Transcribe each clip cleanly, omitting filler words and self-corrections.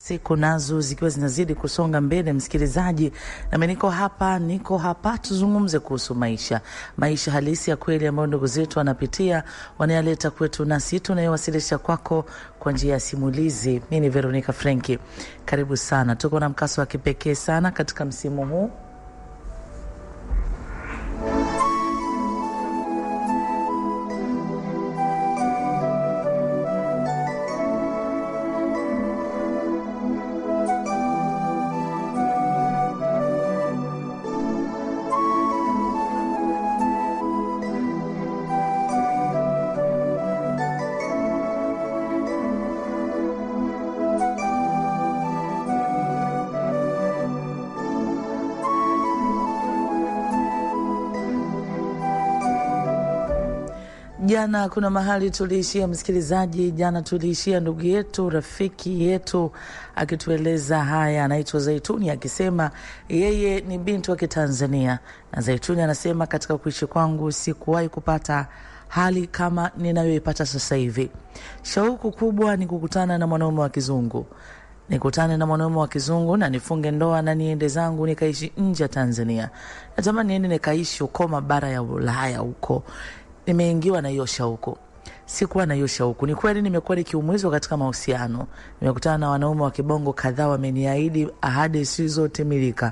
Siku nazo zikiwa zinazidi kusonga mbele, msikilizaji, na mimi niko hapa tuzungumze kuhusu maisha halisi ya kweli ambayo ndugu zetu wanapitia, wanayaleta kwetu nasi tunayowasilisha kwako kwa njia ya simulizi. Mimi ni Veronica Franki. Karibu sana. Tuko na mkasa wa kipekee sana katika msimu huu. Jana kuna mahali tuliishia, msikilizaji. Jana tuliishia ndugu yetu, rafiki yetu akitueleza haya. Anaitwa Zaituni, akisema yeye ni binti wa Kitanzania, na Zaituni anasema katika kuishi kwangu sikuwahi kupata hali kama ninayoipata sasa hivi. Shauku kubwa ni kukutana na mwanaume wa kizungu. Nikutane na mwanaume wa kizungu na nifunge ndoa na niende zangu nikaishi nje ya Tanzania. Natamani niende nikaishi huko mabara ya Ulaya huko. Nimeingiwa na hiyo shauku. Sikuwa na hiyo shauku. Ni kweli nimekuwa nikiumizwa katika mahusiano. Nimekutana na wanaume wa kibongo kadhaa wameniahidi ahadi zisizotimilika.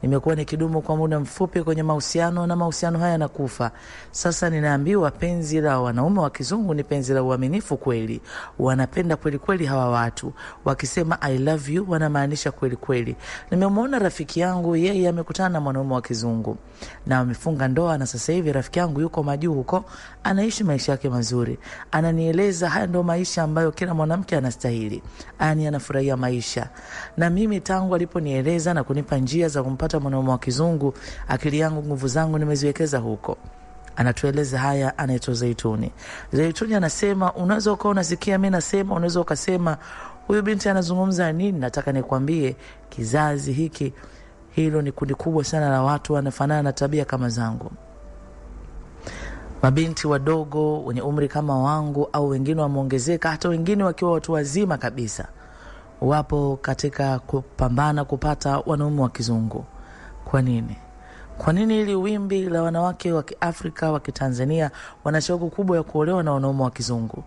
Nimekuwa nikidumu kwa muda mfupi kwenye mahusiano na mahusiano haya yanakufa. Sasa ninaambiwa penzi la wanaume wa kizungu ni penzi la uaminifu kweli. Wanapenda kweli kweli hawa watu. Wakisema I love you wanamaanisha kweli kweli. Nimemwona rafiki yangu, yeye amekutana na mwanaume wa kizungu na amefunga ndoa, na sasa hivi rafiki yangu yuko majuu huko, anaishi maisha yake mazuri. Ananieleza haya ndio maisha ambayo kila mwanamke anastahili. Anafurahia maisha. Na mimi tangu aliponieleza na kunipa njia za kumpata mwanaume wa kizungu, akili yangu, nguvu zangu nimeziwekeza huko. Anatueleza haya, anaitwa Zaituni. Zaituni anasema, unaweza ukawa unasikia mimi nasema, unaweza ukasema huyu binti anazungumza nini? Nataka nikwambie kizazi hiki, hilo ni kundi kubwa sana la watu wanafanana na tabia kama zangu. Mabinti wadogo wenye umri kama wangu, au wengine wameongezeka, hata wengine wakiwa watu wazima kabisa, wapo katika kupambana kupata wanaume wa kizungu. Kwa nini? Kwa nini ili wimbi la wanawake wa Kiafrika wa Kitanzania wana shauku kubwa ya kuolewa na wanaume wa kizungu?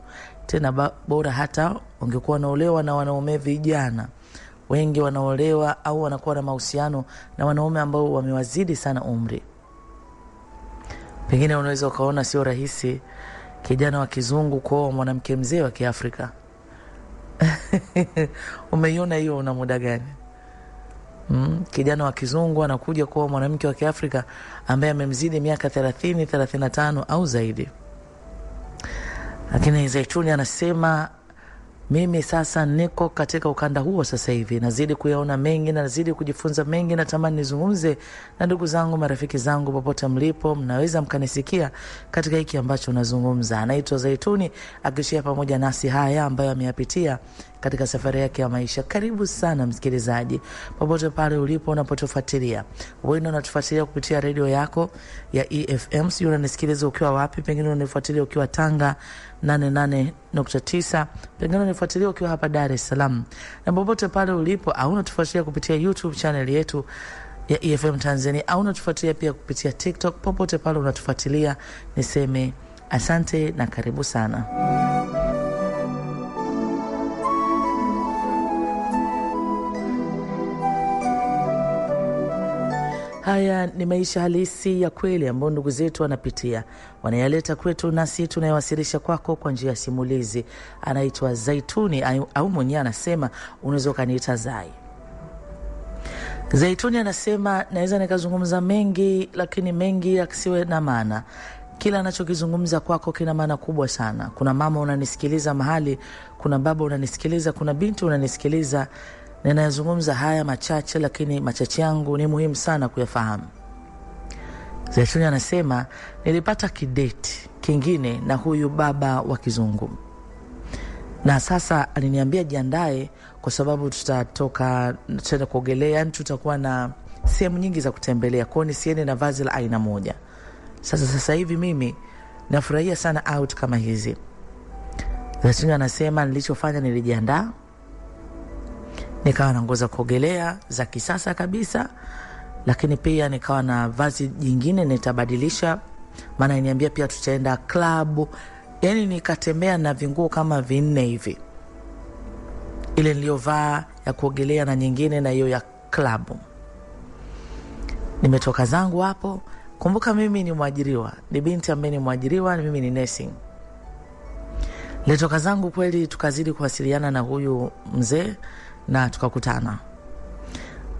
Tena bora hata ungekuwa wanaolewa na wanaume vijana. Wengi wanaolewa au wanakuwa na mahusiano na wanaume ambao wamewazidi sana umri. Pengine unaweza ukaona sio rahisi kijana wa kizungu kuoa mwanamke mzee wa Kiafrika. Umeiona hiyo una muda gani? Kijana wa kizungu anakuja kuoa mwanamke wa Kiafrika ambaye amemzidi miaka 30, 35 au zaidi. Lakini Zaituni anasema, mimi sasa niko katika ukanda huo sasa hivi, nazidi kuyaona mengi na nazidi kujifunza mengi. Natamani nizungumze na ndugu zangu, marafiki zangu, popote mlipo, mnaweza mkanisikia katika hiki ambacho nazungumza. Anaitwa Zaituni, akishia pamoja nasi haya ambayo ameyapitia katika safari yake ya maisha. Karibu sana msikilizaji, popote pale ulipo unapotufuatilia. Wewe unatufuatilia kupitia radio yako ya EFM, sio unanisikiliza ukiwa wapi? Pengine unanifuatilia ukiwa Tanga 88.9, pengine unanifuatilia ukiwa hapa Dar es Salaam. Na popote pale ulipo, au unatufuatilia kupitia YouTube channel yetu ya EFM Tanzania, au unatufuatilia pia kupitia TikTok, popote pale unatufuatilia, niseme asante na karibu sana. Haya ni maisha halisi ya kweli ambayo ndugu zetu wanapitia, wanayaleta kwetu nasi tunayawasilisha kwako kwa njia ya simulizi. Anaitwa Zaituni, au mwenyewe anasema unaweza kaniita Zai. Zaituni anasema, naweza nikazungumza mengi, lakini mengi yakisiwe na maana. Kila anachokizungumza kwako kina maana kubwa sana. Kuna mama unanisikiliza mahali, kuna baba unanisikiliza, kuna binti unanisikiliza. Ninayazungumza haya machache, lakini machache yangu ni muhimu sana kuyafahamu. Zaituni anasema, nilipata kideti kingine na huyu baba wa kizungu. Na sasa aliniambia jiandae kwa sababu tutatoka tena kuogelea, yani tutakuwa na sehemu nyingi za kutembelea. Kwa hiyo nisiende na vazi la aina moja. Sasa hivi mimi nafurahia sana out kama hizi. Zaituni anasema, nilichofanya nilijiandaa. Nikawa na nguo za kuogelea za kisasa kabisa, lakini pia nikawa na vazi jingine nitabadilisha, maana inaniambia pia tutaenda club. Yani nikatembea na vinguo kama 4 hivi, ile niliyovaa ya kuogelea na nyingine na hiyo ya club. Nimetoka zangu hapo. Kumbuka mimi ni mwajiriwa, ni binti ambaye ni mwajiriwa, mimi ni nursing. Nilitoka zangu kweli, tukazidi kuwasiliana na huyu mzee na tukakutana.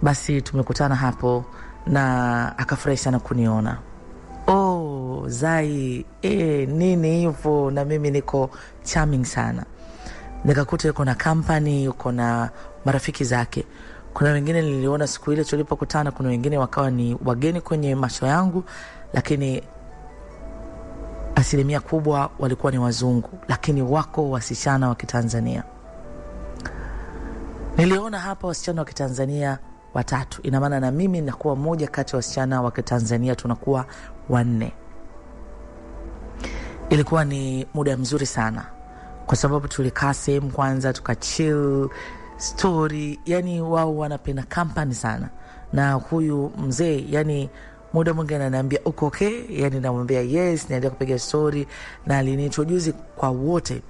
Basi tumekutana hapo na akafurahi sana kuniona. Oh, Zai, nini hivyo? Na mimi niko charming sana. Nikakuta yuko na company, yuko na marafiki zake. Kuna wengine niliona siku ile tulipokutana, kuna wengine wakawa ni wageni kwenye macho yangu, lakini asilimia kubwa walikuwa ni wazungu, lakini wako wasichana wa Kitanzania. Niliona hapa wasichana wa Kitanzania 3. Ina maana na mimi nakuwa mmoja kati ya wasichana wa Kitanzania, tunakuwa 4. Ilikuwa ni muda mzuri sana kwa sababu tulikaa sehemu kwanza, tukachill story. Yani wao wanapenda company sana. Na huyu mzee, yani muda mwingine ananiambia uko okay? Yani namwambia yes, naendelea kupiga story, na aliniintroduce kwa wote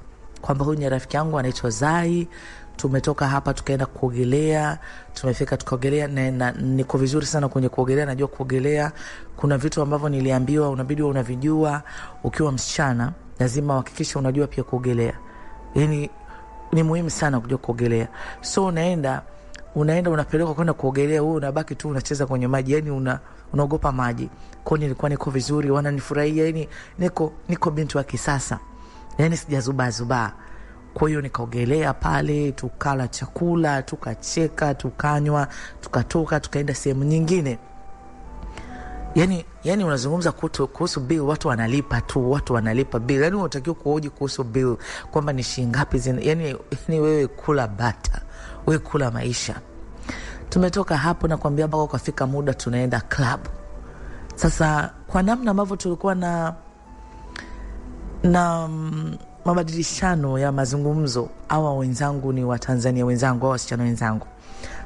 kwamba huyu ni rafiki yangu anaitwa Zai. Tumetoka hapa tukaenda kuogelea, tumefika tukaogelea, na niko vizuri sana kwenye kuogelea, najua kuogelea. Kuna vitu ambavyo niliambiwa unabidi unavijua ukiwa msichana, lazima uhakikishe unajua pia kuogelea. Yani ni muhimu sana kujua kuogelea. So unaenda unapelekwa kwenda kuogelea, wewe unabaki tu unacheza kwenye maji, yani unaogopa maji. Kwa hiyo nilikuwa niko vizuri, wananifurahia, yani niko binti wa kisasa. Yani sijazuba. Kwa hiyo nikaogelea pale, tukala chakula, tukacheka, tukanywa, tukatoka tukaenda sehemu nyingine. Yani unazungumza kuhusu bill, watu wanalipa bill. Yani unatakiwa kuhoji kuhusu bill kwamba ni shilingi ngapi. Yani wewe kula bata, wewe kula maisha. Tumetoka hapo na kuambia mpaka kufika muda tunaenda club. Sasa kwa namna ambavyo tulikuwa na mabadilishano ya mazungumzo, hawa wenzangu ni wa Tanzania wenzangu, hawa wasichana wenzangu,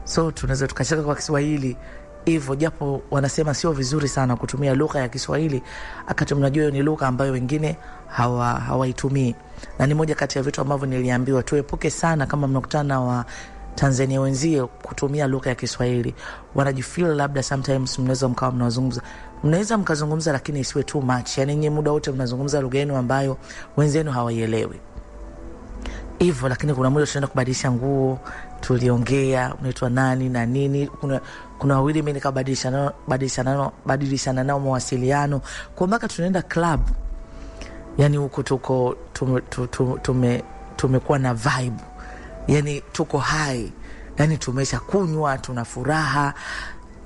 so tunaweza tukacheka kwa Kiswahili hivyo, japo wanasema sio vizuri sana kutumia lugha ya Kiswahili, akati mnajua ni lugha ambayo wengine hawaitumii. Na ni moja kati ya vitu ambavyo niliambiwa tuepuke sana kama mnakutana wa Tanzania wenzio kutumia lugha ya Kiswahili. Wanajifeel labda sometimes mnaweza mkawa mnazungumza, mnaweza mkazungumza lakini isiwe too much. Yani nyinyi muda wote mnazungumza lugha yenu ambayo wenzenu hawaielewi. Hivyo, lakini kuna muda tunaenda kubadilisha nguo, tuliongea unaitwa nani na nini. Kuna wawili mimi nikabadilishana nao mawasiliano kwa mpaka tunaenda club. Yani huko tuko tumekuwa na vibe. Yani tuko high. Yani tumesha kunywa, tuna furaha.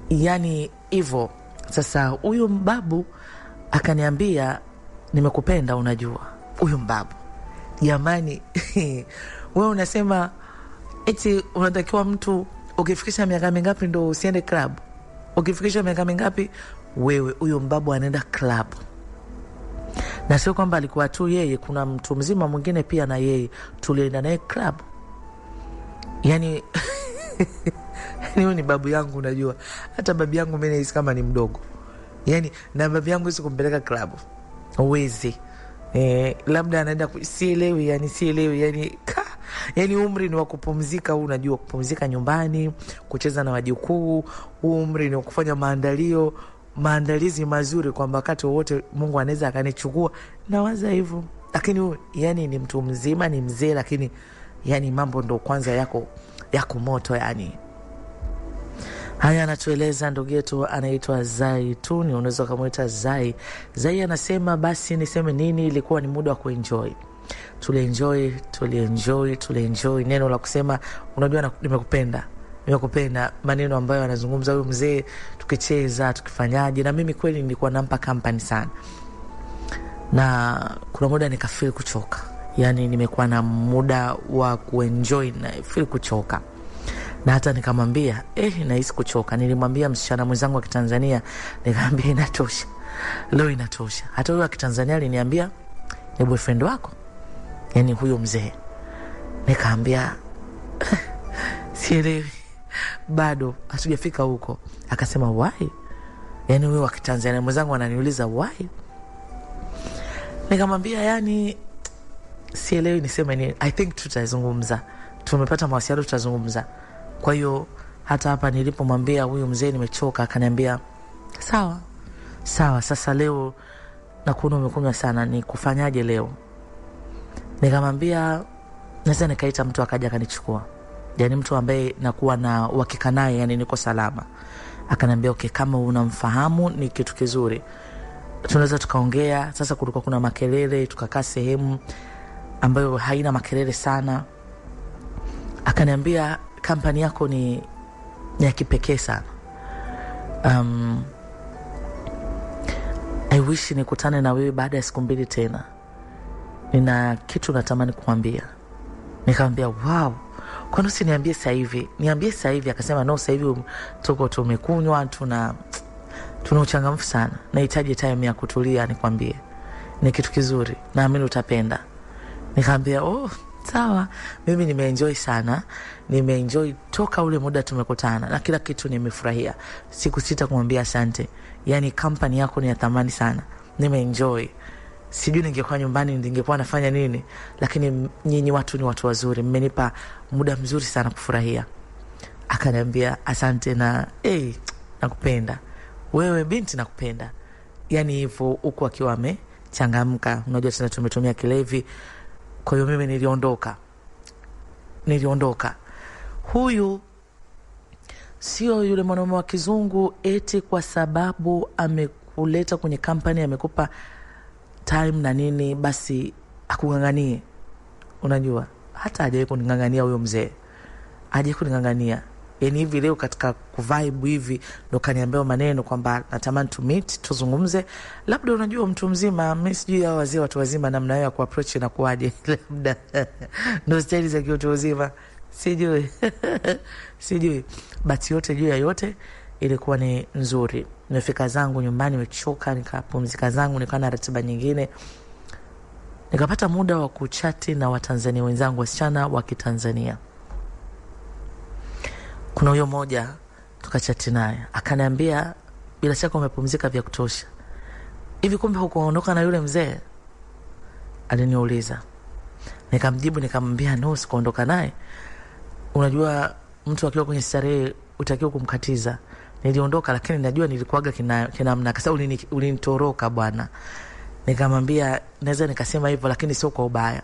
Yani hivyo. Sasa huyu mbabu akaniambia nimekupenda, unajua. Huyu mbabu, jamani, wewe unasema eti unatakiwa mtu ukifikisha miaka mingapi ndo usiende club? Ukifikisha miaka mingapi wewe? Huyu mbabu anaenda club. Na sio kwamba alikuwa tu yeye, kuna mtu mzima mwingine pia na yeye tulienda naye club. Yani huyu ni babu yangu, unajua. Hata babu yangu mimi nahisi kama ni mdogo. Yani na babu yangu sio kumpeleka club. Uwezi. Labda anaenda sielewi. Yani umri ni wa kupumzika, unajua, kupumzika nyumbani, kucheza na wajukuu. Umri ni wa kufanya maandalizi mazuri kwa wakati wote Mungu anaweza akanichukua. Nawaza hivyo. Lakini yani ni mtu mzima, ni mzee, lakini yani mambo ndo kwanza yako moto yani. Haya anatueleza ndugu yetu anaitwa Zaituni, unaweza kumuita Zai. Zai anasema basi niseme nini, ilikuwa ni muda wa kuenjoy. Tulienjoy. Neno la kusema unajua nimekupenda, maneno ambayo anazungumza huyu mzee, tukicheza, tukifanyaje. Na mimi kweli nilikuwa nampa company sana. Na kuna muda nikafeel kuchoka. Yani nimekuwa na muda wa kuenjoy na feel kuchoka. Na hata nikamwambia nahisi kuchoka. Nilimwambia msichana mwenzangu wa Kitanzania, nikamwambia inatosha. Leo inatosha. Hata huyo wa Kitanzania aliniambia ni boyfriend wako, yani huyo mzee. Nikamwambia sielewi. Bado hatujafika huko. Akasema why? Yani wewe wa Kitanzania mwenzangu ananiuliza why? Nikamwambia yani sielewi niseme nini. I think tutazungumza. Tumepata mawasiliano, tutazungumza. Kwa hiyo hata hapa nilipomwambia huyu mzee nimechoka, akaniambia sawa. Sawa, sasa leo nakuona umekunywa sana, ni kufanyaje leo? Nikamwambia naweza nikaita mtu akaja akanichukua. Yani mtu ambaye nakuwa na uhakika naye, yani niko salama. Akaniambia okay, kama unamfahamu ni kitu kizuri. Tunaweza tukaongea. Sasa kulikuwa kuna makelele, tukakaa sehemu ambayo haina makelele sana. Akaniambia kampani yako ni ya kipekee sana. I wish nikutane na wewe baada ya siku 2 tena. Nina kitu natamani kuambia. Nikamwambia wow, kwa nini usiniambie sasa hivi? Niambie sasa hivi. Akasema no, sasa hivi tuko tumekunywa, tuna uchangamfu sana. Nahitaji time ya kutulia nikwambie. Ni kitu kizuri, naamini utapenda. Nikamwambia oh, sawa. Mimi nimeenjoy sana. Nimeenjoy toka ule muda tumekutana. Na kila kitu nimefurahia. Sikusita kumwambia asante. Yani kampani yako ni ya thamani sana. Nimeenjoy. Sijui ningekuwa nyumbani ningekuwa nafanya nini, lakini nyinyi watu ni watu wazuri. Mmenipa muda mzuri sana kufurahia. Akaniambia asante na nakupenda. Wewe binti nakupenda. Yani hivyo huko akiwa amechangamka. Unajua tena tumetumia kilevi. Kwa hiyo mimi niliondoka. Huyu sio yule mwanaume wa kizungu eti kwa sababu amekuleta kwenye kampani, amekupa time na nini basi akunganganie. Unajua hata hajawahi kuningangania huyo mzee. Hajawahi kuningangania. Yani hivi leo katika kuvibe hivi ndo kaniambia maneno kwamba natamani to meet, tuzungumze. Labda unajua mtu mzima, mimi sijui hao wazee watu wazima namna yao ya kuapproach na kuaje. Labda ndo style za kiutu uzima. Sijui. But yote juu ya yote ilikuwa ni nzuri. Nimefika zangu nyumbani nimechoka, nikapumzika zangu, nikawa na ratiba nyingine. Nikapata muda wa kuchati na Watanzania wenzangu, wasichana wa Kitanzania. Kuna huyo mmoja tukachati naye, akaniambia bila shaka umepumzika vya kutosha. Hivi kumbe hukuondoka na yule mzee? Aliniuliza. Nikamjibu nikamwambia no, sikuondoka naye. Unajua mtu akiwa kwenye starehe utakiwa kumkatiza. Niliondoka, lakini najua nilikuaga kinamna kasa ulinitoroka bwana. Nikamwambia naweza nikasema hivyo, lakini sio kwa ubaya.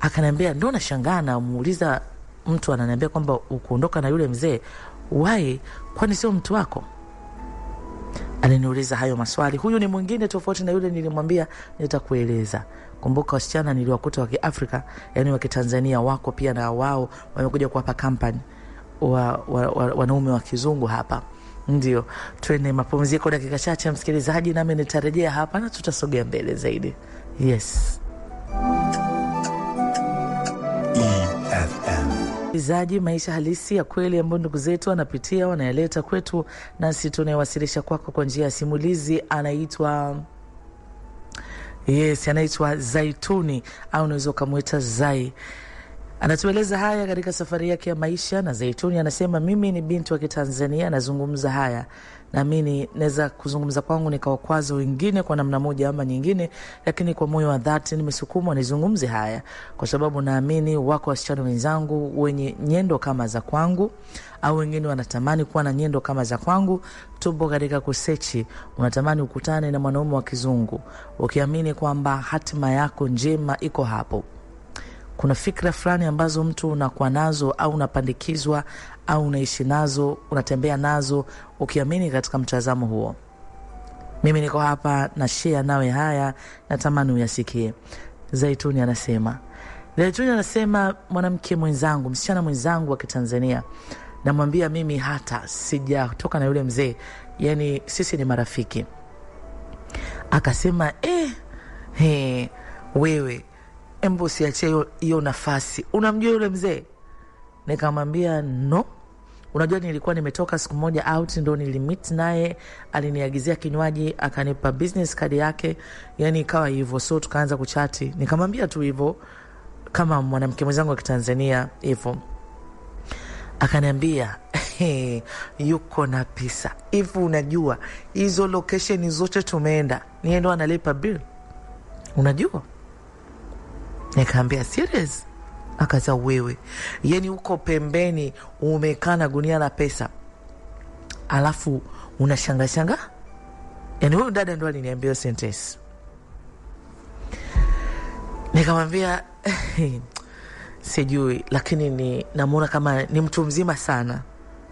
Akaniambia ndio nashangaa na muuliza mtu ananiambia kwamba ukuondoka na yule mzee. Why? Kwani sio mtu wako? Aliniuliza hayo maswali. Huyu ni mwingine tofauti na yule nilimwambia nitakueleza. Kumbuka wasichana niliwakuta wa Kiafrika, yani wa Kitanzania wako pia na wao wamekuja kuwapa kampani wanaume wa kizungu hapa. Ndio, tuende mapumziko dakika chache msikilizaji, nami nitarejea hapa na tutasogea mbele zaidi. Yes. Msikilizaji, maisha halisi ya kweli ambayo ndugu zetu wanapitia, wanayaleta kwetu, nasi tunaiwasilisha kwako kwa njia ya simulizi. Anaitwa Zaituni au unaweza kumuita Zai. Anatueleza haya katika safari yake ya maisha. Na Zaituni anasema mimi ni binti wa Kitanzania, nazungumza haya na mimi naweza kuzungumza kwangu nikawakwaza wengine kwa namna moja ama nyingine, lakini kwa moyo wa dhati nimesukumwa nizungumze haya kwa sababu naamini wako wasichana wenzangu wenye nyendo kama za kwangu, au wengine wanatamani kuwa na nyendo kama za kwangu. Tupo katika kusechi, unatamani ukutane na mwanaume wa kizungu ukiamini kwamba hatima yako njema iko hapo. Kuna fikra fulani ambazo mtu unakuwa nazo au unapandikizwa au unaishi nazo, unatembea nazo ukiamini katika mtazamo huo. Mimi niko hapa na share nawe haya, natamani uyasikie. Zaituni anasema mwanamke mwenzangu, msichana mwenzangu wa Kitanzania, namwambia mimi hata sijatoka na yule mzee, yani sisi ni marafiki. Akasema wewe embo siachie hiyo nafasi, unamjua yule mzee? Nikamwambia no. Unajua nilikuwa nimetoka siku moja out, ndo nilimit naye, aliniagizia kinywaji, akanipa business card yake, yani ikawa hivyo. So tukaanza kuchati, nikamwambia tu hivyo kama mwanamke mwenzangu wa Kitanzania hivyo. Akaniambia yuko na pesa. Hivi unajua hizo location zote tumeenda ni ndo analipa bill? Unajua? Nikaambia serious? Akaza wewe, yani uko pembeni umekana gunia la pesa alafu unashanga. Yani huyu dada ndo aliniambia sentence. Nikamwambia sijui, lakini namuona kama ni mtu mzima sana.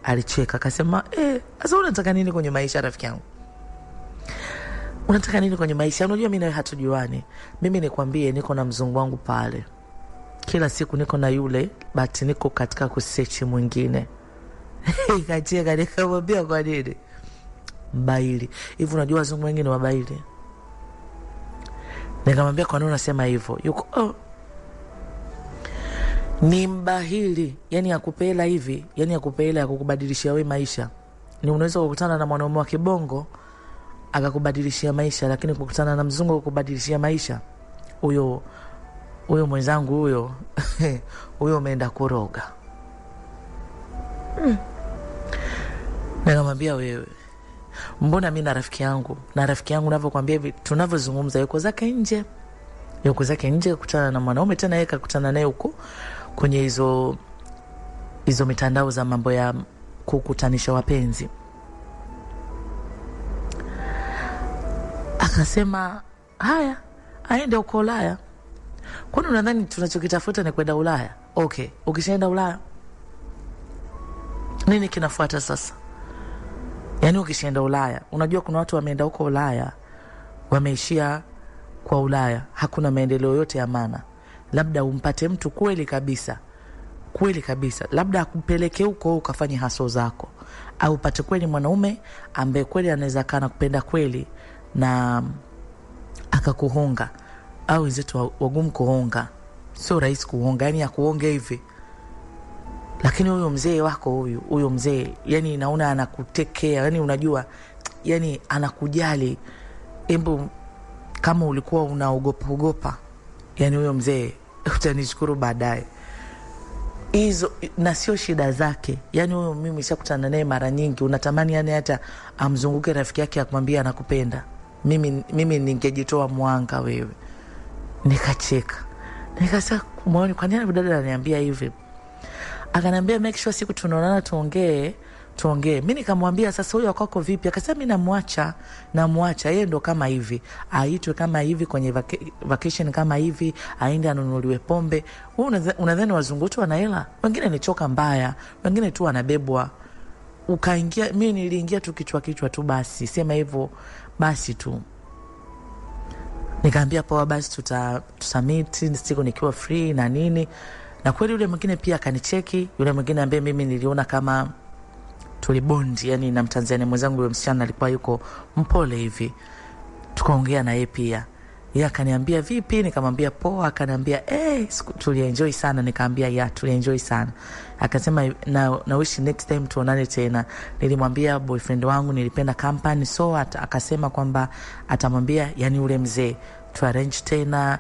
Alicheka akasema sasa unataka nini kwenye maisha rafiki yangu? Unataka nini kwenye maisha? Unajua mimi nawe hatujuani. Mimi nikwambie niko na mzungu wangu pale. Kila siku niko na yule, but niko katika kusearch mwingine. Kacheka nikamwambia kwa nini? Mbaili. Hivi unajua wazungu wengine ni wabaili? Nikamwambia kwa nini unasema hivyo? Yuko ni mbahili, yani akupela hivi, yani akupela ya kukubadilishia wewe maisha. Ni unaweza kukutana na mwanaume wa kibongo akakubadilishia maisha, lakini kukutana na mzungu kukubadilishia maisha, huyo mwenzangu huyo umeenda kuroga. Nikamwambia wewe, mbona mimi na rafiki yangu ninavyokuambia hivi tunavyozungumza yuko zake nje kukutana na mwanaume, tena yeye kukutana naye huko kwenye hizo mitandao za mambo ya kukutanisha wapenzi. Akasema haya aende huko Ulaya. Kwani unadhani tunachokitafuta ni kwenda Ulaya? Okay, ukishaenda Ulaya nini kinafuata sasa? Yani ukishaenda Ulaya, unajua kuna watu wameenda huko Ulaya wameishia kwa Ulaya, hakuna maendeleo yote ya maana. Labda umpate mtu kweli kabisa, labda akupeleke huko ukafanye haso zako, au upate kweli mwanaume ambaye kweli anaweza kana kupenda kweli na akakuhonga. Au wenzetu wagumu kuhonga, sio rahisi kuhonga, yani akuhonge hivi. Lakini huyo mzee wako huyo mzee, yani naona anakutekea, yani unajua, yani anakujali. Embo kama ulikuwa unaogopa, yani huyo mzee utanishukuru baadaye. Hizo na sio shida zake. Yani huyo mimi nishakutana naye mara nyingi, unatamani yani hata amzunguke rafiki yake akwambia anakupenda. Mimi ningejitoa mwanga wewe. Nikacheka. Nikasema muone kwa nini dada ananiambia hivi? Akaniambia make sure siku tunaonana tuongee. Mimi nikamwambia sasa huyo wako vipi? Akasema mimi namwacha yeye ndo kama hivi. Aitwe kama hivi kwenye vacation kama hivi, aende anunuliwe pombe. Unadhani wazungu tu wana hela? Wengine ni choka mbaya, wengine tu wanabebwa. Ukaingia, mimi niliingia tu kichwa tu basi. Sema hivyo basi tu. Nikaambia poa basi tutamit siku nikiwa free na nini. Na kweli yule mwingine pia akanicheki, yule mwingine ambaye mimi niliona kama tulibondi, yani na Mtanzania mwenzangu yule msichana alikuwa yuko mpole hivi. Tukaongea na yeye pia. Yeye akaniambia vipi? Nikamwambia poa. Akaniambia tulienjoy sana. Nikamwambia tulienjoy sana. Akasema na wish next time tuonane tena. Nilimwambia boyfriend wangu nilipenda company, so akasema kwamba atamwambia yani ule mzee tu arrange tena,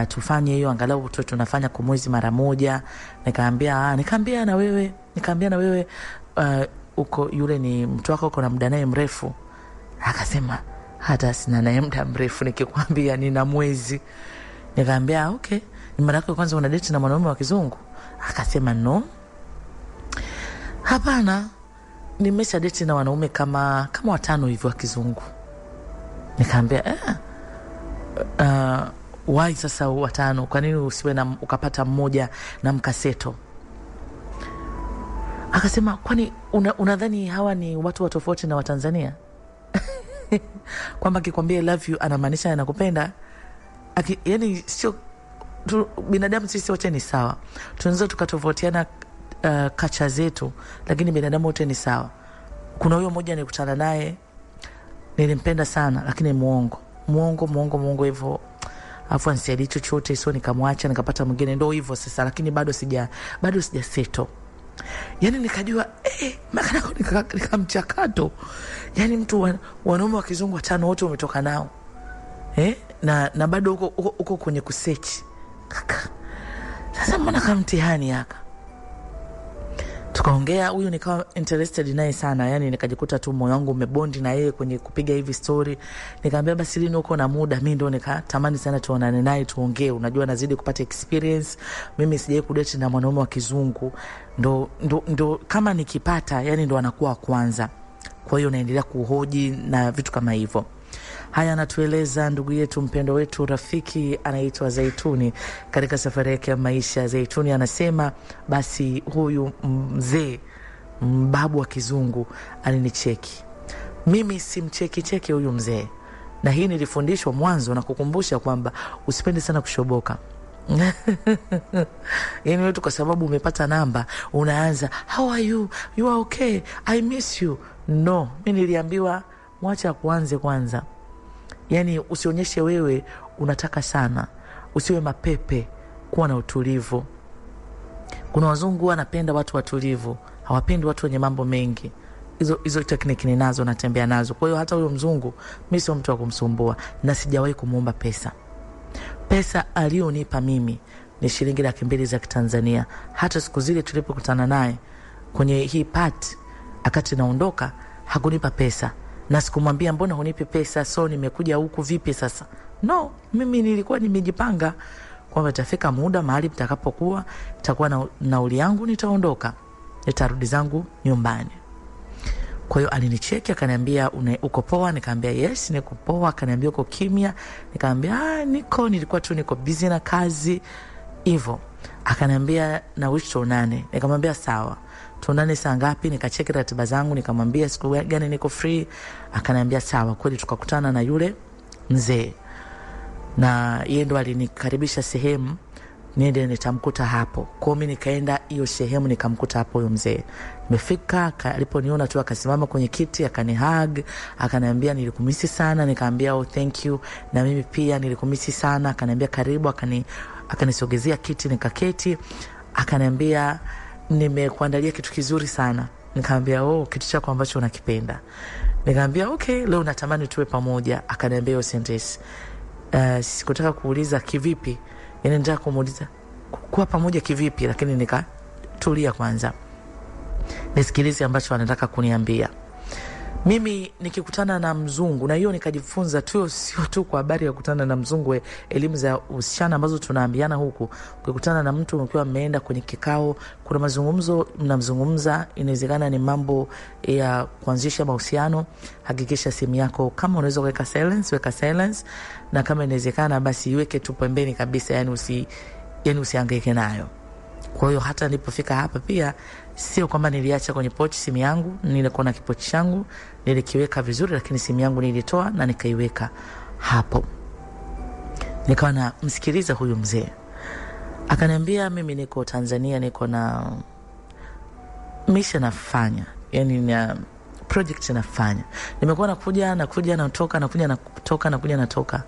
tufanye hiyo angalau tunafanya kwa mwezi mara moja. Nikamwambia na wewe uko yule ni mtu wako uko na muda naye mrefu? Akasema hata sina naye muda mrefu, nikikwambia nina mwezi. Nikamwambia okay, ni mara yako kwanza una date na mwanaume wa kizungu? Akasema no, hapana, nimesha date na wanaume kama 5 hivi wa kizungu. Nikamwambia why sasa 5? Kwa nini usiwe na ukapata mmoja na mkaseto? Akasema kwani unadhani hawa ni watu tofauti na Watanzania? Kwamba akikwambia love you anamaanisha anakupenda? Yani sio binadamu sisi wote ni sawa. Tunaweza tukatofautiana kacha zetu, lakini binadamu wote ni sawa. Kuna huyo mmoja nilikutana naye nilimpenda sana, lakini muongo hivyo. Afu ansiadi chochote, so nikamwacha nikapata mwingine, ndio hivyo sasa, lakini bado sija settle. Yani nikajua makana nikamchakato. Yani mtu wanaume wa kizungu 5 wote umetoka nao. Na bado uko kwenye kusearch. Sasa mbona kama mtihani haka? Tukaongea, huyu nikawa interested naye sana, yani nikajikuta tu moyo wangu umebondi na yeye kwenye kupiga hivi story. Nikamwambia basi lini uko na muda, mimi ndo nikatamani sana tuonane naye tuongee, unajua nazidi kupata experience, mimi sijai kudate na mwanaume wa kizungu, ndo kama nikipata yani ndo anakuwa kwanza. Kwa hiyo naendelea kuhoji na vitu kama hivyo. Haya anatueleza ndugu yetu mpendo wetu rafiki anaitwa Zaituni katika safari yake ya maisha. Zaituni anasema basi huyu mzee babu wa kizungu alinicheki. Mimi simcheki huyu mzee. Na hii nilifundishwa mwanzo na kukumbusha kwamba usipende sana kushoboka. Yani wetu kwa sababu umepata namba unaanza how are you, you are okay, I miss you. No, mimi niliambiwa mwacha kuanze kwanza. Yani usionyeshe wewe unataka sana, usiwe mapepe, kuwa na utulivu. Kuna wazungu wanapenda watu watulivu, hawapendi watu wenye mambo mengi. Hizo technique ninazo, natembea nazo. Kwa hiyo hata huyo mzungu mimi sio mtu wa kumsumbua na sijawahi kumuomba pesa. Pesa alionipa mimi ni shilingi 200 za Kitanzania. Hata siku zile tulipokutana naye kwenye hii part akati naondoka hakunipa pesa. Na sikumwambia mbona hunipi pesa, so nimekuja huku vipi sasa. No, mimi nilikuwa nimejipanga kwamba itafika muda mahali mtakapokuwa itakuwa na nauli yangu, nitaondoka, nitarudi zangu nyumbani. Kwa hiyo alinicheki akaniambia uko poa, nikamwambia yes niko poa. Akaniambia uko kimya, nikamwambia nilikuwa tu niko busy na kazi hivyo. Akaniambia na wish tuonane, nikamwambia sawa. Tuonane saa ngapi? Nikacheki ratiba zangu, nikamwambia siku gani niko free. Akaniambia sawa. Kweli tukakutana na yule mzee. Na yeye ndo alinikaribisha sehemu niende nitamkuta hapo. Kwa mimi nikaenda hiyo sehemu nikamkuta hapo huyo mzee. Nimefika, aliponiona tu akasimama kwenye kiti akanihug, akaniambia nilikumisi sana. Nikamwambia oh thank you, na mimi pia nilikumisi sana. Akaniambia karibu, akanisogezea kiti nikaketi. Akaniambia nimekuandalia kitu kizuri sana. Nikamwambia oh kitu chako ambacho unakipenda. Nikamwambia okay, leo natamani tuwe pamoja. Akaniambia hiyo sentence sikutaka kuuliza kivipi, yani nataka kumuuliza kuwa pamoja kivipi, lakini nikatulia kwanza nisikilize ambacho anataka kuniambia. Mimi nikikutana na mzungu, na hiyo nikajifunza tu, sio tu kwa habari ya kukutana na mzungu, elimu za usichana ambazo tunaambiana huku. Ukikutana na mtu mkiwa mmeenda kwenye kikao, kuna mazungumzo mnamzungumza, inawezekana ni mambo ya kuanzisha mahusiano, hakikisha simu yako kama unaweza weka silence, na kama inawezekana basi iweke tu pembeni kabisa, yani usihangaike nayo. Kwa hiyo hata nilipofika hapa pia sio kwamba niliacha kwenye pochi simu yangu, nilikuwa na kipochi changu, nilikiweka vizuri, lakini simu yangu nilitoa na nikaiweka hapo. Nikawa na msikiliza huyu mzee. Akaniambia mimi niko Tanzania, niko na mission nafanya, yani na project nafanya. Nimekuwa nakuja natoka.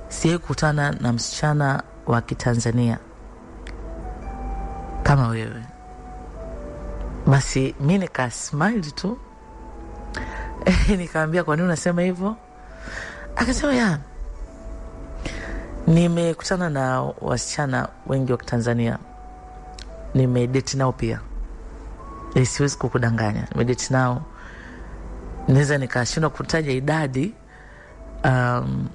Siye kutana na msichana wa Kitanzania kama wewe. Basi mimi nika smile tu. Nikamwambia kwa nini unasema hivyo? Akasema ya nimekutana na wasichana wengi wa Tanzania, nimedate nao pia. Siwezi kukudanganya, nimedate nao. Naweza nikashindwa kutaja idadi,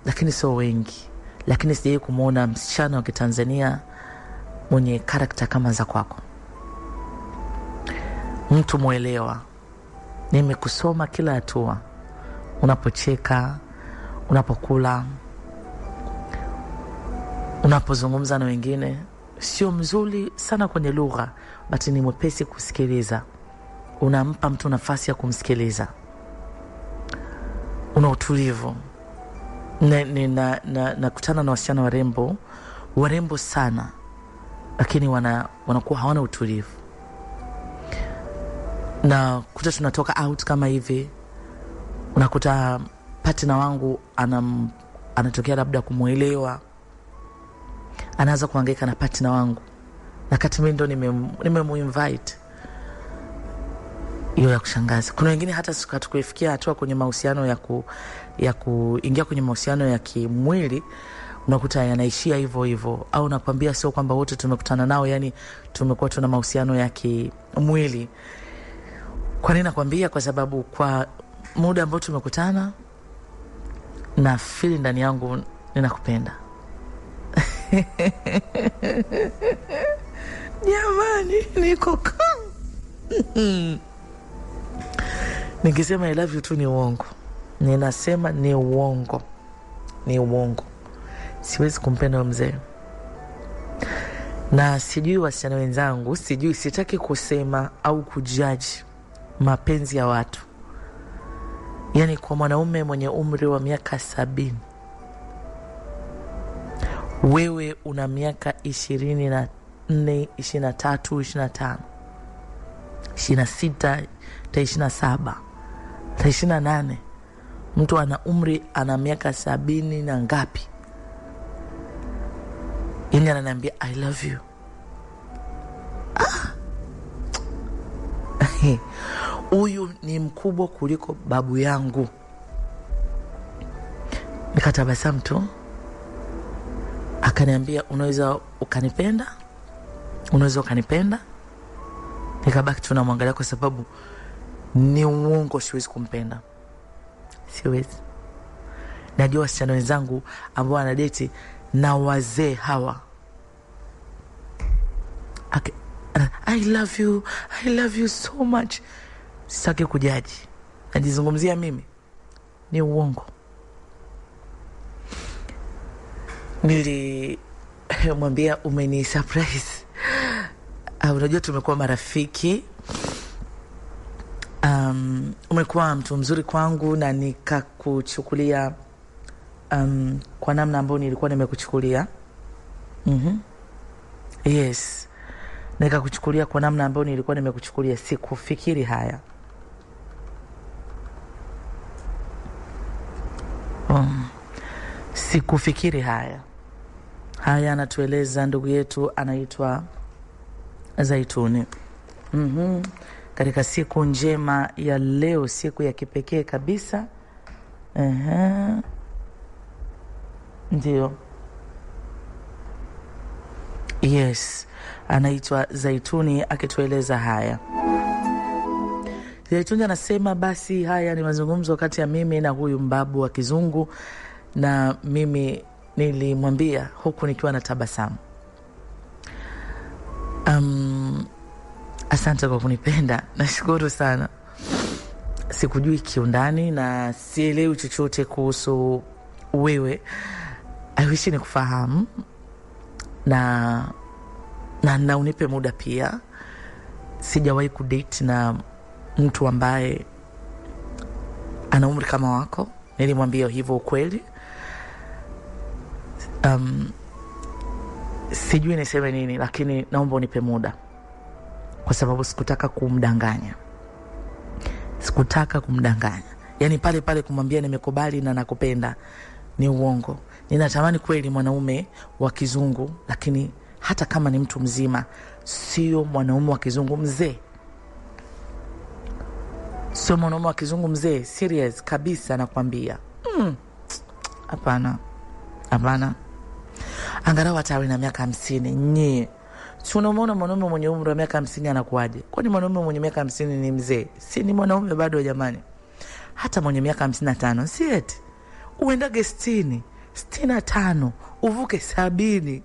lakini sio wengi. Lakini sijawahi kumuona msichana wa Kitanzania mwenye karakter kama za kwako. Mtu muelewa. Nimekusoma kila hatua. Unapocheka, unapokula, unapozungumza na wengine. Sio mzuri sana kwenye lugha, but ni mwepesi kusikiliza. Unampa mtu nafasi ya kumsikiliza. Una utulivu. Nakutana na wasichana warembo sana, lakini wanakuwa hawana utulivu. Na kuta tunatoka out kama hivi, unakuta partner wangu anatokea labda kumuelewa, anaanza kuhangaika na partner wangu, na kati mimi ndo nimemuinvite. Hiyo ya kushangaza. Kuna wengine hata hatukufikia hatua kwenye mahusiano ya kuingia kwenye mahusiano ya kimwili, unakuta yanaishia hivyo hivyo, au nakwambia sio kwamba wote tumekutana nao yani tumekuwa tuna mahusiano ya kimwili. Kwa nini nakwambia? Kwa sababu kwa muda ambao tumekutana na feel ndani yangu ninakupenda. Jamani, niko nikisema I love you tu ni uongo. Ninasema ni uongo. Ni uongo. Siwezi kumpenda mzee. Na sijui wasichana wenzangu, sitaki kusema au kujaji mapenzi ya watu. Yani kwa mwanaume mwenye umri wa miaka 70, wewe una miaka 24, 23, 25, 26, 27, 28. Mtu ana umri ana miaka 70 na ngapi, yani ananiambia I love you. Huyu ni mkubwa kuliko babu yangu. Nikatabasamu tu. Akaniambia unaweza ukanipenda? Unaweza ukanipenda? Nikabaki tu namwangalia kwa sababu ni uongo, siwezi kumpenda. Siwezi. Najua wasichana wenzangu ambao wanadate na wazee hawa. I love you so much. Sitaki kujaji. Najizungumzia mimi. Ni uongo. Nilimwambia umeni surprise. Unajua tumekuwa marafiki. Umekuwa mtu mzuri kwangu na nikakuchukulia kwa namna ambayo nilikuwa nimekuchukulia. Yes. Nikakuchukulia kwa namna ambayo nilikuwa nimekuchukulia. Sikufikiri haya. Sikufikiri haya. Haya anatueleza ndugu yetu anaitwa Zaituni. Katika siku njema ya leo, siku ya kipekee kabisa. Ndio. Yes. Anaitwa Zaituni akitueleza haya. Zaituni anasema basi haya ni mazungumzo kati ya mimi na huyu mbabu wa kizungu, na mimi nilimwambia huku nikiwa na tabasamu. Asante kwa kunipenda. Nashukuru sana. Sikujui kiundani na sielewi chochote kuhusu wewe. I wish nikufahamu na unipe muda pia. Sijawahi kudate na mtu ambaye ana umri kama wako. Nilimwambia hivyo ukweli. Sijui niseme nini, lakini naomba unipe muda. Kwa sababu sikutaka kumdanganya. Yani pale kumwambia nimekubali na nakupenda ni uongo. Ninatamani kweli mwanaume wa kizungu, lakini hata kama ni mtu mzima, sio mwanaume wa kizungu mzee. Sio mwanaume wa kizungu mzee, serious kabisa nakwambia. Hapana. Angalau hata awe na miaka 50. Nye. Si unaona mwanaume mwenye umri wa miaka 50 anakuaje? Kwani mwanaume mwenye miaka 50 ni mzee? Si ni mwanaume bado jamani. Hata mwenye miaka 55, si eti uendage 60, 65, uvuke 70.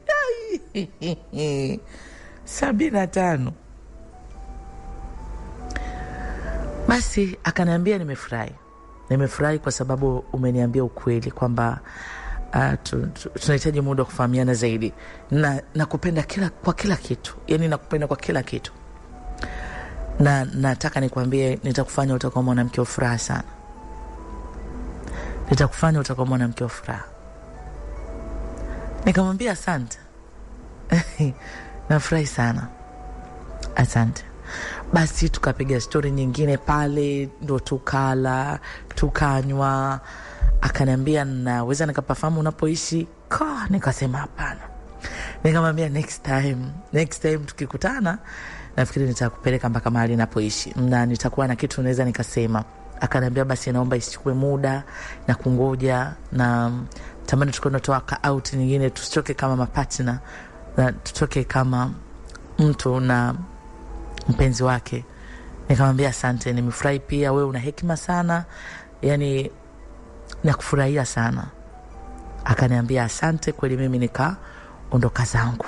75. Basi akaniambia nimefurahi kwa sababu umeniambia ukweli kwamba tunahitaji muda kufahamiana zaidi, na nakupenda kwa kila kitu. Yani nakupenda kwa kila kitu. Na nataka nikwambie nitakufanya utakuwa mwanamke wa furaha sana. Nikamwambia asante. Nafurahi sana. Asante. Basi tukapiga story nyingine pale, ndo tukala, tukanywa. Akaniambia naweza nikapafahamu unapoishi? Nikasema hapana. Nikamwambia next time tukikutana nafikiri nitakupeleka mpaka mahali napoishi na nitakuwa na kitu naweza nikasema. Akaniambia basi naomba isichukue muda na kungoja, na tamani tukonotoa ka out nyingine, tutoke kama mapartner na tutoke kama mtu na mpenzi wake. Nikamwambia asante, nimefurahi pia, wewe una hekima sana, yani nakufurahia sana. Akaniambia asante, kweli mimi nikaondoka zangu.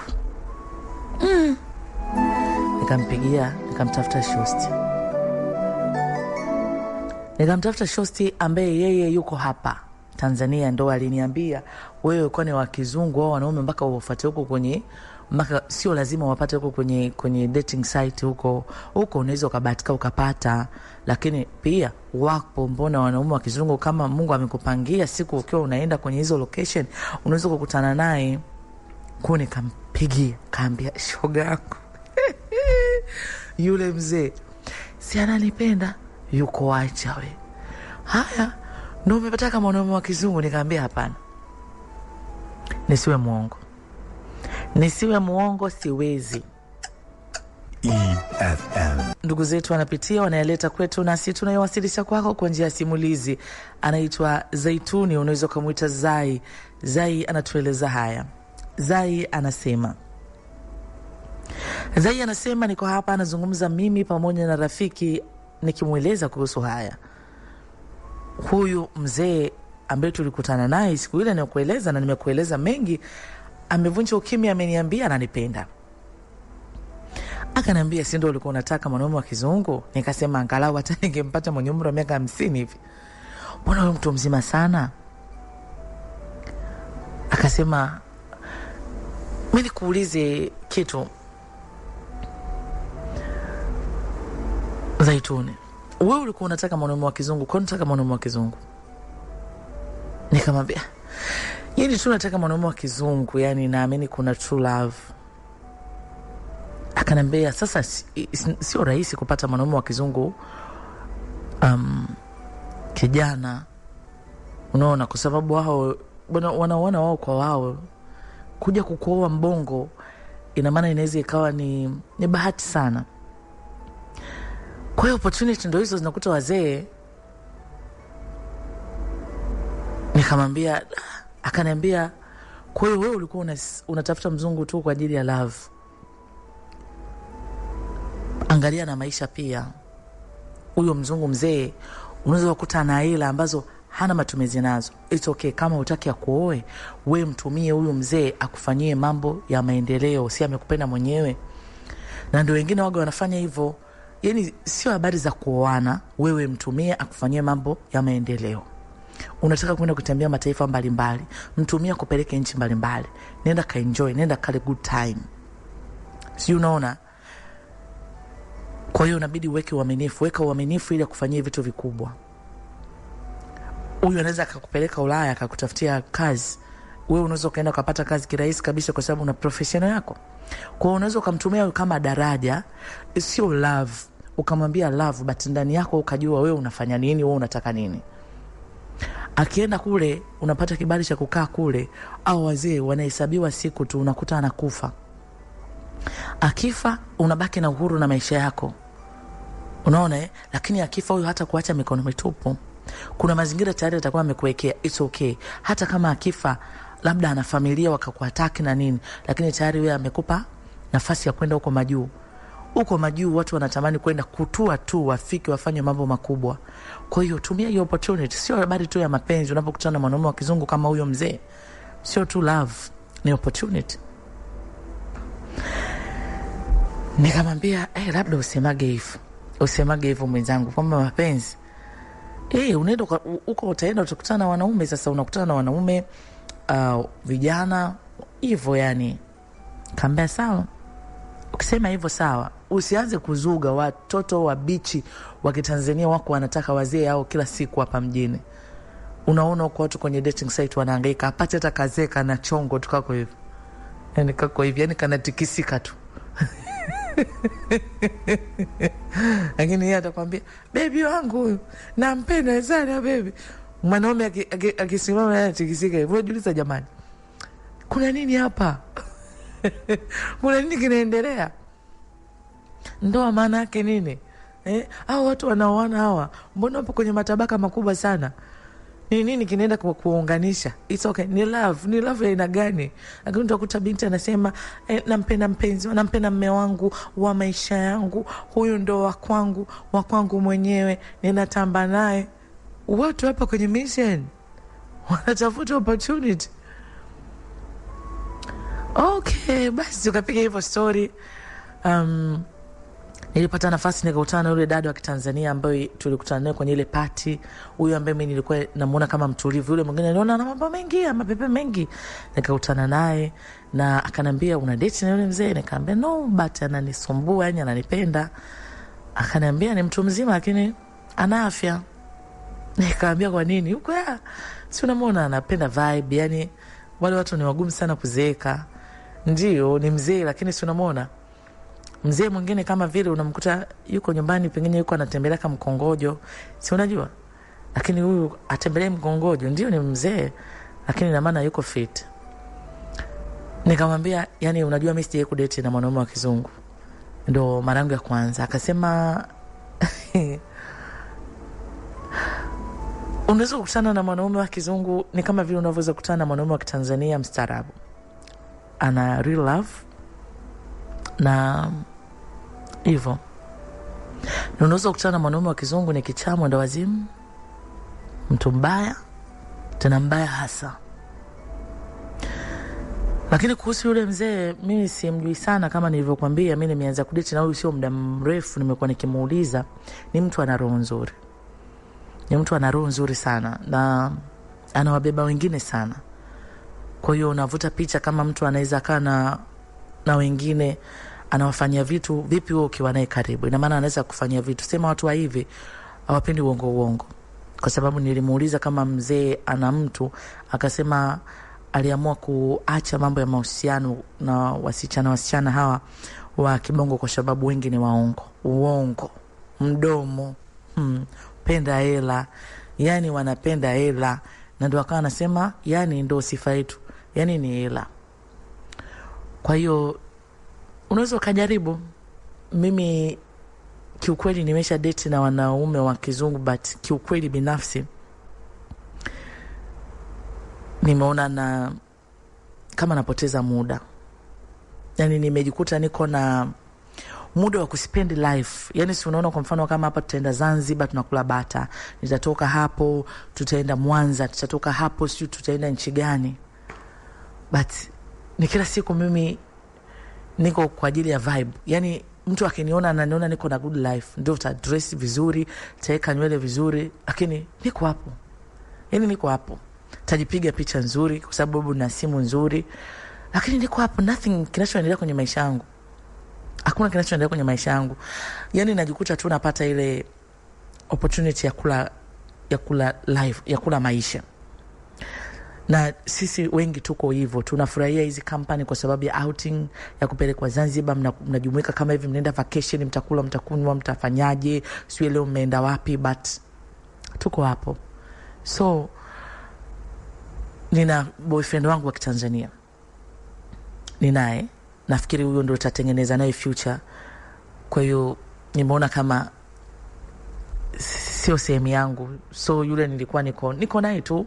Nikampigia, nikamtafuta shosti ambaye yeye yuko hapa Tanzania, ndo aliniambia wewe kwani wa kizungu au wanaume mpaka ufuate huko kwenye, mpaka sio lazima wapate huko kwenye dating site huko unaweza ukabahatika ukapata, lakini pia wapo mbona wanaume wa kizungu kama Mungu amekupangia siku ukiwa unaenda kwenye hizo location unaweza kukutana naye. Kwa nikampigia, kaambia shoga yako yule mzee si ananipenda, yuko wacha we. Haya, ndio umepata kama mwanaume wa kizungu? Nikamwambia hapana. Nisiwe muongo, siwezi. EFM. Ndugu zetu wanapitia, wanayaleta kwetu, nasi tunayowasilisha kwako kwa njia ya simulizi. Anaitwa Zaituni, unaweza kumuita Zai. Zai anatueleza haya. Zai anasema niko hapa, anazungumza mimi pamoja na rafiki nikimueleza kuhusu haya. Huyu mzee ambaye tulikutana naye siku ile nikueleza na nimekueleza mengi, amevunja ukimya, ameniambia ananipenda. Akaniambia si ndio ulikuwa unataka mwanaume wa kizungu? Nikasema angalau hata ningempata mwenye umri wa miaka 50 hivi. Mbona wewe mtu mzima sana? Akasema mimi nikuulize kitu Zaituni, wewe ulikuwa unataka mwanaume wa kizungu, kwa nini unataka mwanaume wa kizungu? Nikamwambia yani tunataka mwanaume wa kizungu, yani naamini kuna true love. Akanambia sasa sio rahisi kupata mwanaume wa kizungu kijana, unaona, kwa sababu wao wanaona wao kwa wao kuja kukuoa mbongo, ina maana inaweza ikawa ni bahati sana. Kwa hiyo opportunity ndio hizo zinakuta wazee. Nikamwambia, akaniambia kwa hiyo wewe ulikuwa unatafuta mzungu tu kwa ajili ya love? Angalia na maisha pia. Huyo mzungu mzee unaweza kukuta na hela ambazo hana matumizi nazo. It's okay, kama utaki akuoe, wewe mtumie huyo mzee akufanyie mambo ya maendeleo, si amekupenda mwenyewe. Na ndio wengine wao wanafanya hivyo. Yani sio habari za kuoana, wewe mtumie akufanyie mambo ya maendeleo. Unataka kwenda kutembea mataifa mbalimbali, mtumia kupeleke nchi mbalimbali. Nenda ka enjoy, nenda kale good time. Si unaona? Kwa hiyo unabidi weka uaminifu ili akufanyie vitu vikubwa. Huyu anaweza akakupeleka Ulaya akakutafutia kazi. Wewe unaweza kaenda kupata kazi kirahisi kabisa kwa sababu una professional yako. Kwa hiyo unaweza kumtumia kama daraja, sio love. Ukamwambia love but ndani yako ukajua wewe unafanya nini, wewe unataka nini. Akienda kule unapata kibali cha kukaa kule, au wazee wanahesabiwa siku tu unakuta anakufa. Akifa unabaki na uhuru na maisha yako. Unaona lakini akifa huyo hata kuacha mikono mitupu. Kuna mazingira tayari atakuwa amekuwekea, it's okay. Hata kama akifa labda ana familia wakakuataki na nini, lakini tayari wewe amekupa nafasi ya kwenda huko majuu. Huko majuu watu wanatamani kwenda kutua tu, wafike wafanye mambo makubwa. Kwa hiyo tumia hiyo opportunity, sio habari tu ya mapenzi. Unapokutana na mwanaume wa kizungu kama huyo mzee, sio tu love, ni opportunity. Nikamwambia labda usemage hivyo mwenzangu kwamba mapenzi unaenda uko utaenda utakutana na wanaume. Sasa unakutana na wanaume vijana hivyo, yani kaambia sawa. Ukisema hivyo sawa, usianze kuzuga. Watoto wa bichi wa Kitanzania wako wanataka wazee hao kila siku hapa mjini. Unaona kwa watu kwenye dating site wanahangaika apate hata kazeka na chongo tukako hivi. Yani kako hivi, yani kanatikisika tu. Lakini yeye atakwambia baby wangu huyu nampenda sana baby. Mwanaume akisimama anatikisika hivyo, unajiuliza jamani, kuna nini hapa? Kuna nini kinaendelea? Ndoa maana yake nini? Hao watu wanaoana hawa mbona wapo kwenye matabaka makubwa sana? ni nini kinaenda kuunganisha? It's okay, ni love ya aina gani? Lakini utakuta binti anasema nampenda mpenzi, nampenda mume wangu wa maisha yangu, huyu ndo wa kwangu mwenyewe, ninatamba naye. Watu hapa kwenye mission wanatafuta opportunity. Okay, basi tukapiga hivyo story. Nilipata nafasi nikakutana na yule dada wa Kitanzania ambaye tulikutana naye kwenye ile party. Huyu ambaye mimi nilikuwa namuona kama mtulivu, yule mwingine niliona na mambo mengi, mapepe mengi. Nikakutana naye na akanambia una date na yule mzee? Nikamwambia no, but ananisumbua, yani ananipenda. Akanambia ni mtu mzima lakini ana afya. Nikamwambia kwa nini? Huko si unamuona anapenda vibe, yani wale watu ni wagumu sana kuzeeka. Ndio ni mzee lakini si unamuona mzee mwingine kama vile unamkuta yuko nyumbani, pengine yuko anatembelea kama mkongojo, si unajua? Lakini huyu atembelee mkongojo, ndio ni mzee lakini na maana yuko fit. Nikamwambia yani unajua mimi sijawahi kudate na mwanaume wa kizungu, ndo mara yangu ya kwanza. Akasema unaweza kukutana na mwanaume wa kizungu ni kama vile unavyoweza kukutana na mwanaume wa Kitanzania mstaarabu, ana real love na hivyo. Unaweza kukutana na mwanaume wa kizungu ni kichaa, mwenda wazimu, mtu mbaya, tena mbaya hasa. Lakini kuhusu yule mzee mimi simjui sana, kama nilivyokuambia mimi nimeanza kudate na huyu sio muda mrefu. Nimekuwa nikimuuliza, ni mtu ana roho nzuri. Ni mtu ana roho nzuri sana na anawabeba wengine sana. Kwa hiyo unavuta picha kama mtu anaweza kaa na wengine, anawafanyia vitu vipi wewe ukiwa naye karibu. Ina maana anaweza kufanyia vitu. Sema watu wa hivi hawapendi uongo. Kwa sababu nilimuuliza kama mzee ana mtu, akasema aliamua kuacha mambo ya mahusiano na wasichana hawa wa kibongo kwa sababu wengi ni uongo, mdomo, penda hela, yani wanapenda hela, na ndio akawa anasema yani ndio sifa yetu, yani ni hela. Kwa hiyo unaweza kujaribu. Mimi kiukweli nimesha date na wanaume wa kizungu, but kiukweli binafsi nimeona na kama napoteza muda. Yani nimejikuta niko na muda wa kuspend life. Yani si unaona, kwa mfano kama hapa tutaenda Zanzibar tunakula bata, nitatoka hapo tutaenda Mwanza, tutatoka hapo sio tutaenda nchi gani. But ni kila siku mimi niko kwa ajili ya vibe. Yani mtu akiniona ananiona niko na good life, ndio dress vizuri, taeka nywele vizuri, lakini niko hapo. Yani niko hapo. Tajipiga picha nzuri kwa sababu na simu nzuri, lakini niko hapo. Nothing kinachoendelea kwenye maisha yangu. Hakuna kinachoendelea kwenye maisha yangu. Yani najikuta tu napata ile opportunity ya kula life, ya kula maisha. Na sisi wengi tuko hivyo, tunafurahia hizi company kwa sababu ya outing, ya kupelekwa Zanzibar, mnajumuika kama hivi, mnaenda vacation, mtakula, mtakunywa, mtafanyaje, sio leo mmeenda wapi, but tuko hapo. So nina boyfriend wangu wa Kitanzania, ninaye, nafikiri huyo ndio tutatengeneza naye future. Kwa hiyo nimeona kama sio sehemu yangu, so yule nilikuwa niko naye tu.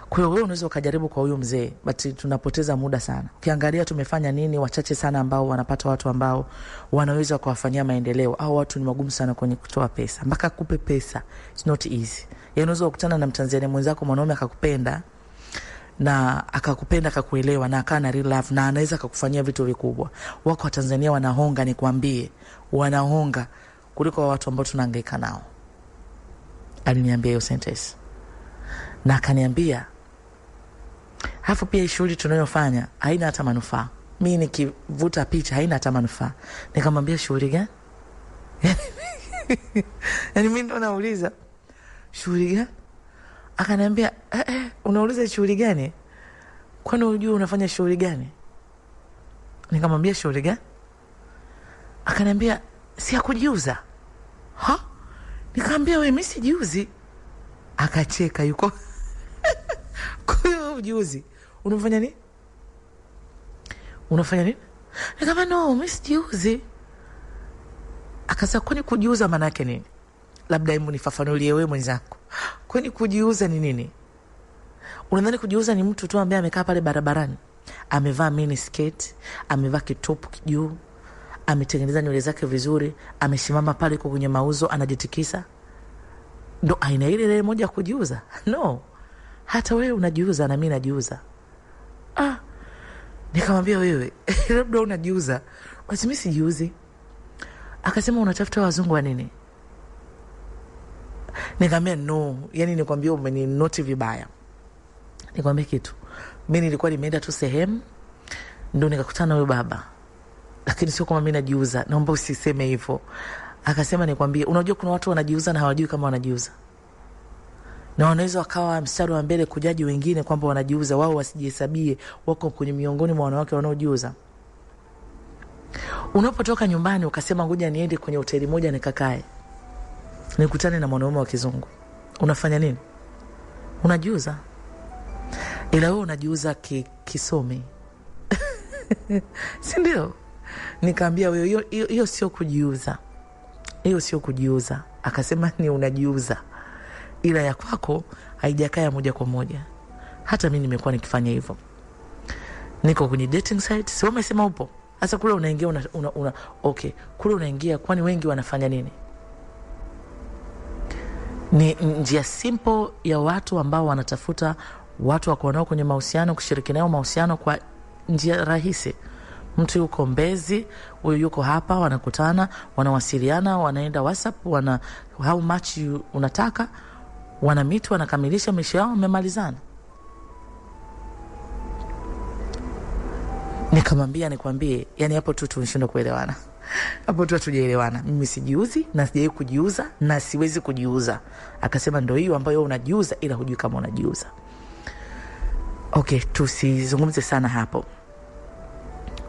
Kwa hiyo wewe unaweza kujaribu kwa huyo mzee, but tunapoteza muda sana. Ukiangalia tumefanya nini, wachache sana ambao wanapata watu ambao wanaweza kuwafanyia maendeleo. Au watu ni magumu sana kwenye kutoa pesa, mpaka kupe pesa, it's not easy. Yaani unaweza kukutana na Mtanzania mwenzako mwanaume akakupenda na akakupenda akakuelewa na akana real love na anaweza kukufanyia vitu vikubwa. Wako wa Tanzania wanahonga, nikwambie, wanahonga kuliko watu ambao tunahangaika nao. Aliniambia hiyo sentence. Na akaniambia hapo pia shughuli tunayofanya haina hata manufaa. Mimi nikivuta picha haina hata manufaa. Nikamwambia shughuli gani? Yaani mimi ndo nauliza shughuli gani? Akaniambia unauliza shughuli gani? Kwani unajua unafanya shughuli gani? Nikamwambia shughuli gani? Akaniambia si ya kujiuza. Nikamwambia wewe mimi sijiuzi. Akacheka yuko. Kwa hiyo ujuzi unafanya nini? Unafanya nini? Nikamwambia no, mimi sijiuzi. Akasema kwani kujiuza maana yake nini? Labda hebu nifafanulie wewe mwenzangu. Kwani kujiuza ni nini? Unadhani kujiuza ni mtu tu ambaye amekaa pale barabarani, amevaa mini skirt, amevaa kitopu juu, ametengeneza nywele zake vizuri, amesimama pale kwenye mauzo anajitikisa? Ndo aina ile moja kujiuza? No. Hata wewe unajiuza na mimi najiuza. Nikamwambia wewe labda unajiuza, basi mimi sijiuzi. Akasema unatafuta wazungu wa nini? Nikamwambia no, yani nikwambia umeninoti vibaya. Nikwambia kitu, mimi nilikuwa nimeenda tu sehemu ndo nikakutana na huyo baba, lakini sio kama mimi najiuza, naomba usiseme hivyo. Akasema nikwambie, unajua kuna watu wanajiuza na hawajui kama wanajiuza, na wanaweza wakawa mstari wa mbele kujaji wengine kwamba wanajiuza, wao wasijihesabie wako kwenye miongoni mwa wanawake wanaojiuza. Unapotoka nyumbani ukasema ngoja niende kwenye hoteli moja nikakae nikutane na mwanaume wa kizungu, unafanya nini? Unajiuza. Ila wewe unajiuza kisomi. Si ndio? Nikamwambia wewe hiyo sio kujiuza. Hiyo sio kujiuza. Akasema ni unajiuza, ila ya kwako haijakaa moja kwa moja. Hata mimi nimekuwa nikifanya hivyo. Niko kwenye dating site, sio umesema upo. Sasa kule unaingia okay, kule unaingia, kwani wengi wanafanya nini? Ni njia simple ya watu ambao wanatafuta watu wa kuwa nao kwenye mahusiano, kushiriki nao mahusiano kwa njia rahisi. Mtu yuko Mbezi, huyu yuko hapa, wanakutana, wanawasiliana, wanaenda WhatsApp, how much unataka, meet, wanakamilisha maisha yao, wamemalizana. Nikamwambia nikwambie, yani hapo tu tunashindwa kuelewana. Hapo tu hatujaelewana. Mimi sijiuzi na sijai kujiuza na siwezi kujiuza. Akasema ndio hiyo ambayo unajiuza ila hujui kama unajiuza. Okay, tusizungumze sana hapo.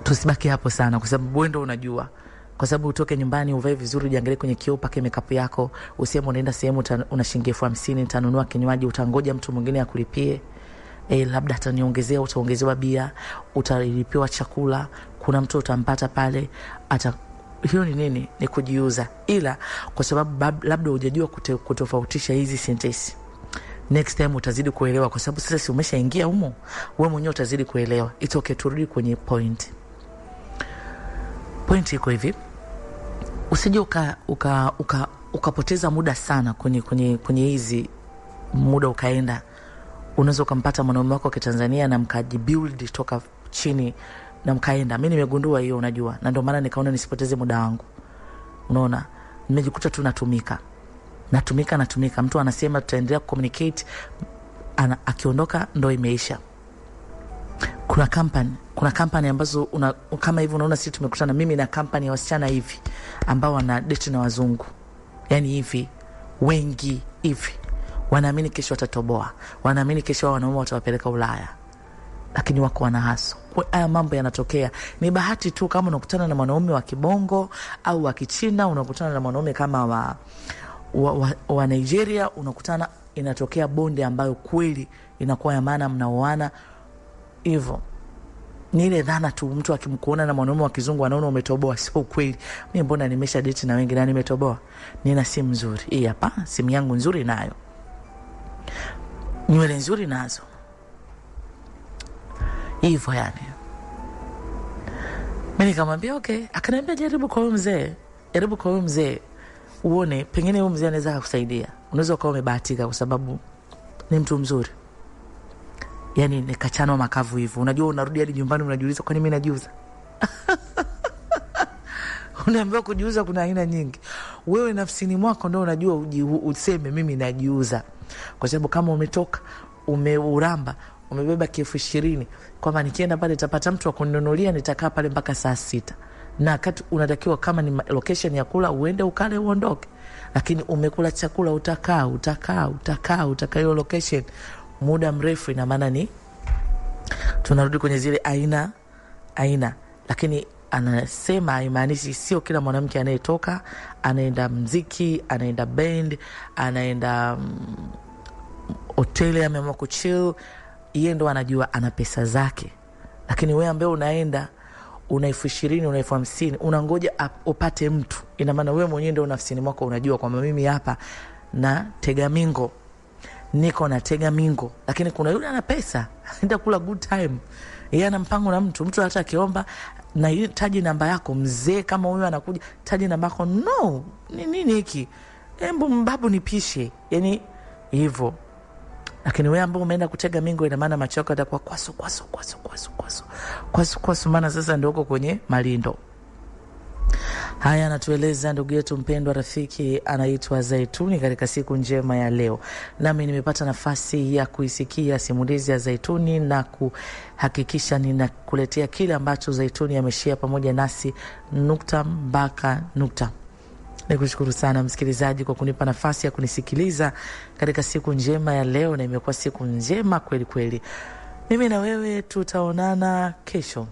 Tusibaki hapo sana kwa sababu wewe ndio unajua. Kwa sababu utoke nyumbani uvae vizuri, jiangalie kwenye kioo, pake makeup yako, useme unaenda sehemu una shilingi 50,000, nitanunua kinywaji, utangoja mtu mwingine akulipie. Labda ataniongezea, utaongezewa bia, utalipiwa chakula, kuna mtu utampata pale, hiyo ni nini? Ni kujiuza. Ila kwa sababu labda hujajua kutofautisha hizi sentensi, next time utazidi kuelewa, kwa sababu sasa si umeshaingia humo, wewe mwenyewe utazidi kuelewa. It's okay, turudi kwenye point. Point iko hivi, usije ukapoteza muda sana kwenye hizi muda ukaenda. Unaweza kumpata mwanaume wako wa Tanzania na mkajibuild toka chini na mkaenda. Mimi nimegundua hiyo, unajua, na ndio maana nikaona nisipoteze muda wangu. Unaona, nimejikuta tu natumika. Mtu anasema tutaendelea communicate, akiondoka ndo imeisha. Kuna company ambazo kama hivi unaona sisi tumekutana, mimi na company ya wasichana hivi ambao wana date na wazungu. Yani hivi wengi hivi wanaamini kesho watatoboa, wanaamini kesho wanaume watawapeleka Ulaya, lakini wako wanahaso. Haya mambo yanatokea. Ni bahati tu kama unakutana na mwanaume wa Kibongo au wa Kichina, unakutana na mwanaume kama wa Nigeria, unakutana, inatokea bonde ambayo kweli inakuwa ya maana, mnaoana hivyo. Ni ile dhana tu, mtu akimkuona na mwanaume wa kizungu anaona umetoboa. Sio kweli. Mimi mbona nimesha date na wengi na nimetoboa? Nina simu nzuri. Hii hapa, simu yangu nzuri nayo. Nywele nzuri nazo. Hivyo yani. Mimi nikamwambia okay, akaniambia jaribu kwa huyo mzee. Uone pengine huyo mzee anaweza kukusaidia. Unaweza kuwa umebahatika kwa sababu ni mtu mzuri. Yani nikachanwa makavu hivyo. Unajua unarudi hadi nyumbani unajiuliza kwa nini mimi najiuza? Unaambiwa kujiuza kuna aina nyingi. Wewe nafsini mwako ndio unajua useme mimi najiuza. Kwa sababu kama umetoka, umeuramba, umebeba K20,000, kwamba nikienda pale nitapata mtu wa kuninunulia, nitakaa pale mpaka saa 6. Na kati unatakiwa kama ni location ya kula uende ukale uondoke. Lakini umekula chakula utakaa hiyo location muda mrefu, ina maana ni tunarudi kwenye zile aina. Lakini anasema haimaanishi sio kila mwanamke anayetoka anaenda mziki, anaenda band, anaenda hoteli, ameamua kuchill, yeye ndo anajua ana pesa zake. Lakini wewe ambaye unaenda una 20,000, una 50,000, unangoja upate mtu, ina maana wewe mwenyewe ndio nafsini mwako unajua kwamba mimi hapa na tega mingo niko natega mingo. Lakini kuna yule ana pesa, anaenda kula good time. Yeye ana mpango na mtu hata akiomba na taji namba yako, mzee kama huyo anakuja, taji namba yako, no, nini hiki? Embu mbabu nipishe. Yani hivyo. Lakini wewe ambao umeenda kutega mingo, ina maana macho yako yatakuwa kwaso, maana sasa ndio uko kwenye malindo. Haya anatueleza ndugu yetu mpendwa rafiki anaitwa Zaituni katika siku njema ya leo. Nami nimepata nafasi ya kuisikia simulizi ya Zaituni na kuhakikisha ninakuletea kile ambacho Zaituni ameshia pamoja nasi nukta mpaka nukta. Nikushukuru sana msikilizaji kwa kunipa nafasi ya kunisikiliza katika siku njema ya leo, na imekuwa siku njema kweli kweli. Mimi na wewe tutaonana kesho.